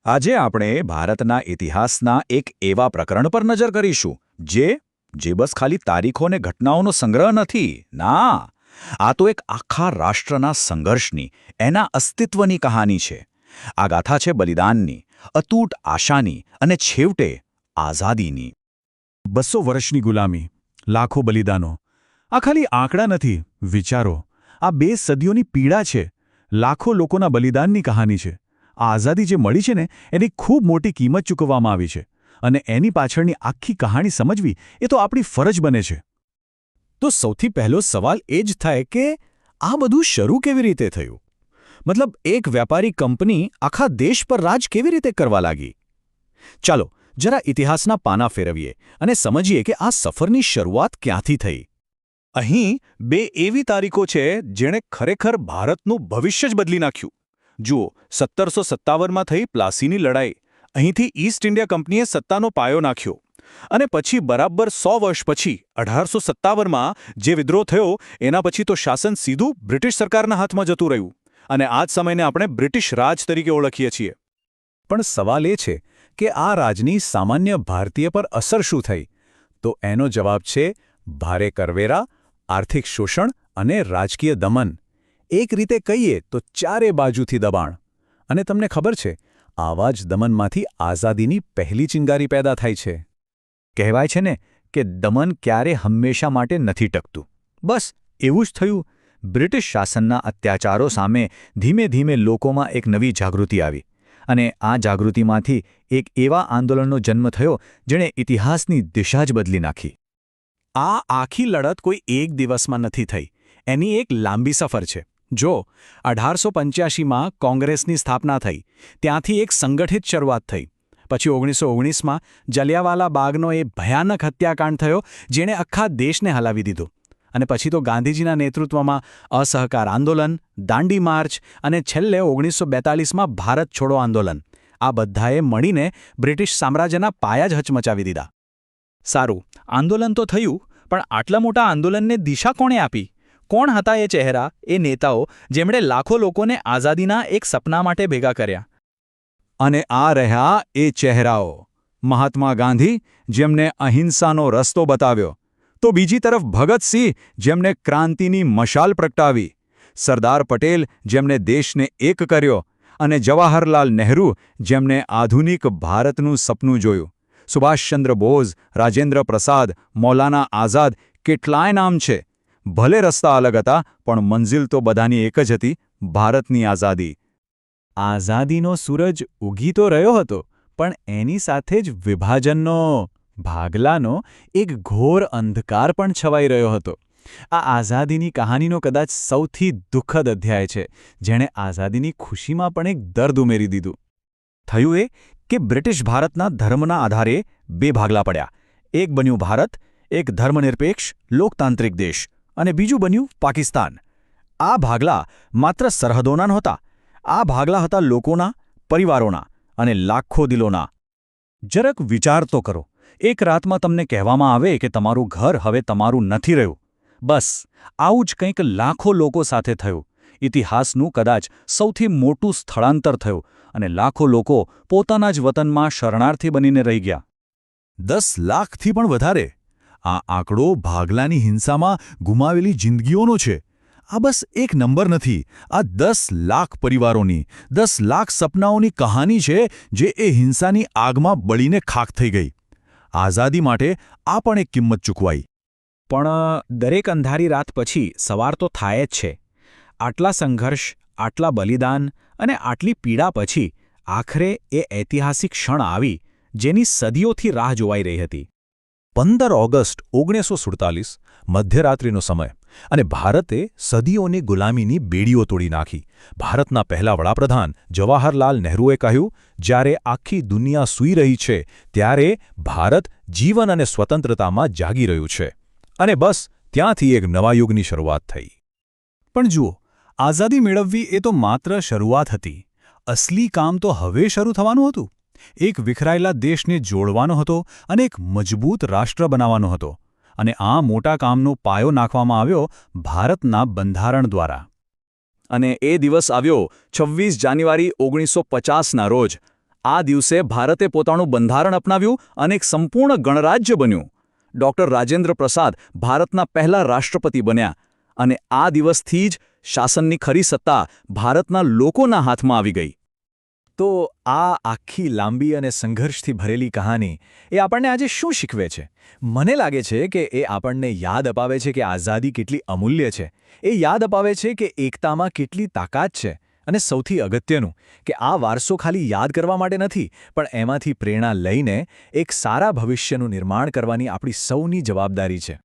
આજે આપણે ભારતના ઇતિહાસના એક એવા પ્રકરણ પર નજર કરીશું જે બસ ખાલી તારીખો અને ઘટનાઓનો સંગ્રહ નથી. ના, આ તો એક આખા રાષ્ટ્રના સંઘર્ષની, એના અસ્તિત્વની કહાની છે. આ ગાથા છે બલિદાનની, અતૂટ આશાની અને છેવટે આઝાદીની. 200 વર્ષની ગુલામી, લાખો બલિદાનો. આ ખાલી આંકડા નથી, વિચારો. આ 2 સદીઓની પીડા છે, લાખો લોકોના બલિદાનની કહાની છે. આ આઝાદી જે મળી છે ને, એની ખૂબ મોટી કિંમત ચૂકવવામાં આવી છે, અને એની પાછળની આખી કહાણી સમજવી એ તો આપણી ફરજ બને છે. તો સૌથી પહેલો સવાલ એ જ થાય કે આ બધું શરૂ કેવી રીતે થયું? મતલબ, એક વ્યાપારી કંપની આખા દેશ પર રાજ કેવી રીતે કરવા લાગી? ચાલો જરા ઇતિહાસના પાના ફેરવીએ અને સમજીએ કે આ સફરની શરૂઆત ક્યાંથી થઈ. અહીં 2 એવી તારીખો છે જેણે ખરેખર ભારતનું ભવિષ્ય જ બદલી નાખ્યું. જુઓ, 1757માં થઈ પ્લાસીની લડાઈ. અહીંથી ઈસ્ટ ઇન્ડિયા કંપનીએ સત્તાનો પાયો નાખ્યો. અને પછી બરાબર 100 વર્ષ પછી 1857માં જે વિદ્રોહ થયો, એના પછી તો શાસન સીધું બ્રિટિશ સરકારના હાથમાં જતું રહ્યું. અને આ જ સમયને આપણે બ્રિટિશ રાજ તરીકે ઓળખીએ છીએ. પણ સવાલ એ છે કે આ રાજની સામાન્ય ભારતીય પર અસર શું થઈ? તો એનો જવાબ છે ભારે કરવેરા, આર્થિક શોષણ અને રાજકીય દમન. એક રીતે કહીએ તો ચારે બાજુથી દબાણ. અને તમને ખબર છે, આવા જ દમનમાંથી આઝાદીની પહેલી ચિંગારી પેદા થાય છે. કહેવાય છે ને કે દમન ક્યારે હંમેશા માટે નથી ટકતું. બસ એવું જ થયું. બ્રિટિશ શાસનના અત્યાચારો સામે ધીમે ધીમે લોકોમાં એક નવી જાગૃતિ આવી. અને આ જાગૃતિમાંથી એક એવા આંદોલનનો જન્મ થયો જેણે ઇતિહાસની દિશા જ બદલી નાખી. આ આખી લડત કોઈ એક દિવસમાં નથી થઈ. એની એક લાંબી સફર છે. જો 1885માં કોંગ્રેસની સ્થાપના થઈ, ત્યાંથી એક સંગઠિત શરૂઆત થઈ. પછી 1919માં જલિયાવાલા બાગનો એ ભયાનક હત્યાકાંડ થયો જેણે આખા દેશને હલાવી દીધો. અને પછી તો ગાંધીજીના નેતૃત્વમાં અસહકાર આંદોલન, દાંડી માર્ચ અને છેલ્લે 1942માં ભારત છોડો આંદોલન. આ બધાએ મળીને બ્રિટિશ સામ્રાજ્યના પાયા જ હચમચાવી દીધા. સારું, આંદોલન તો થયું, પણ આટલા મોટા આંદોલનને દિશા કોણે આપી? કોણ હતા એ ચહેરા, એ નેતાઓ જેમણે લાખો લોકોને આઝાદીના એક સપના માટે ભેગા કર્યા? અને આ રહ્યા એ ચહેરાઓ. મહાત્મા ગાંધી, જેમને અહિંસાનો રસ્તો બતાવ્યો. તો બીજી તરફ ભગતસિંહ, જેમને ક્રાંતિની મશાલ પ્રગટાવી. સરદાર પટેલ, જેમને દેશને એક કર્યો. અને જવાહરલાલ નહેરુ, જેમને આધુનિક ભારતનું સપનું જોયું. સુભાષચંદ્ર બોઝ, રાજેન્દ્ર પ્રસાદ, મૌલાના આઝાદ, કેટલાય નામ છે. ભલે રસ્તા અલગ હતા, પણ મંઝિલ તો બધાની એક જ હતી, ભારતની આઝાદી. આઝાદીનો સૂરજ ઉગી તો રહ્યો હતો, પણ એની સાથે જ વિભાજનનો, ભાગલાનો એક ઘોર અંધકાર પણ છવાઈ રહ્યો હતો. આ આઝાદીની કહાનીનો કદાચ સૌથી દુઃખદ અધ્યાય છે, જેણે આઝાદીની ખુશીમાં પણ એક દર્દ ઉમેરી દીધું. થયું એ કે બ્રિટિશ ભારતના ધર્મના આધારે 2 ભાગલા પડ્યા. એક બન્યું ભારત, એક ધર્મનિરપેક્ષ લોકતાંત્રિક દેશ, અને બીજું બન્યું પાકિસ્તાન. આ ભાગલા માત્ર સરહદોના નહોતા. આ ભાગલા હતા લોકોના, પરિવારોના અને લાખો દિલોના. જરાક વિચાર તો કરો. એક રાતમાં તમને કહેવામાં આવે કે તમારું ઘર હવે તમારું નથી રહ્યું. બસ આવું જ કંઈક લાખો લોકો સાથે થયું. ઇતિહાસનું કદાચ સૌથી મોટું સ્થળાંતર થયું, અને લાખો લોકો પોતાના જ વતનમાં શરણાર્થી બનીને રહી ગયા. 10 લાખથી પણ વધારે. આ આંકડો ભાગલાની હિંસામાં ગુમાવેલી જિંદગીઓનો છે. આ બસ એક નંબર નથી. આ 10 લાખ પરિવારોની, 10 લાખ સપનાઓની કહાની છે જે એ હિંસાની આગમાં બળીને ખાખ થઈ ગઈ. આઝાદી માટે આ પણ એક કિંમત ચૂકવાઈ. પણ દરેક અંધારી રાત પછી સવાર તો થાય જ છે. આટલા સંઘર્ષ, આટલા બલિદાન અને આટલી પીડા પછી આખરે એ ઐતિહાસિક ક્ષણ આવી જેની સદીઓથી રાહ જોવાઈ રહી હતી. 15 ઓગસ્ટ 1947, મધ્યરાત્રિનો સમય, અને ભારતે સદીઓની ગુલામીની બેડીઓ તોડી નાખી. ભારતના પહેલા વડાપ્રધાન જવાહરલાલ નહેરુએ કહ્યું, જ્યારે આખી દુનિયા સૂઈ રહી છે, ત્યારે ભારત જીવન અને સ્વતંત્રતામાં જાગી રહ્યું છે. અને બસ ત્યાંથી એક નવા યુગની શરૂઆત થઈ. પણ જુઓ, આઝાદી મેળવવી એ તો માત્ર શરૂઆત હતી. અસલી કામ તો હવે શરૂ થવાનું હતું. એક વિખરાયેલા દેશને જોડવાનો હતો અને એક મજબૂત રાષ્ટ્ર બનાવવાનો હતો. અને આ મોટા કામનો પાયો નાખવામાં આવ્યો ભારતના બંધારણ દ્વારા. અને એ દિવસ આવ્યો 26 જાન્યુઆરી 1950ના રોજ. આ દિવસે ભારતે પોતાનું બંધારણ અપનાવ્યું અને એક સંપૂર્ણ ગણરાજ્ય બન્યું. ડૉક્ટર રાજેન્દ્ર પ્રસાદ ભારતના પહેલા રાષ્ટ્રપતિ બન્યા અને આ દિવસથી જ શાસનની ખરી સત્તા ભારતના લોકોના હાથમાં આવી ગઈ. તો આ આખી લાંબી અને સંઘર્ષથી ભરેલી કહાની એ આપણને આજે શું શીખવે છે? મને લાગે છે કે એ આપણને યાદ અપાવે છે કે આઝાદી કેટલી અમૂલ્ય છે. એ યાદ અપાવે છે કે એકતામાં કેટલી તાકાત છે. અને સૌથી અગત્યનું કે આ વારસો ખાલી યાદ કરવા માટે નથી, પણ એમાંથી પ્રેરણા લઈને એક સારા ભવિષ્યનું નિર્માણ કરવાની આપણી સૌની જવાબદારી છે.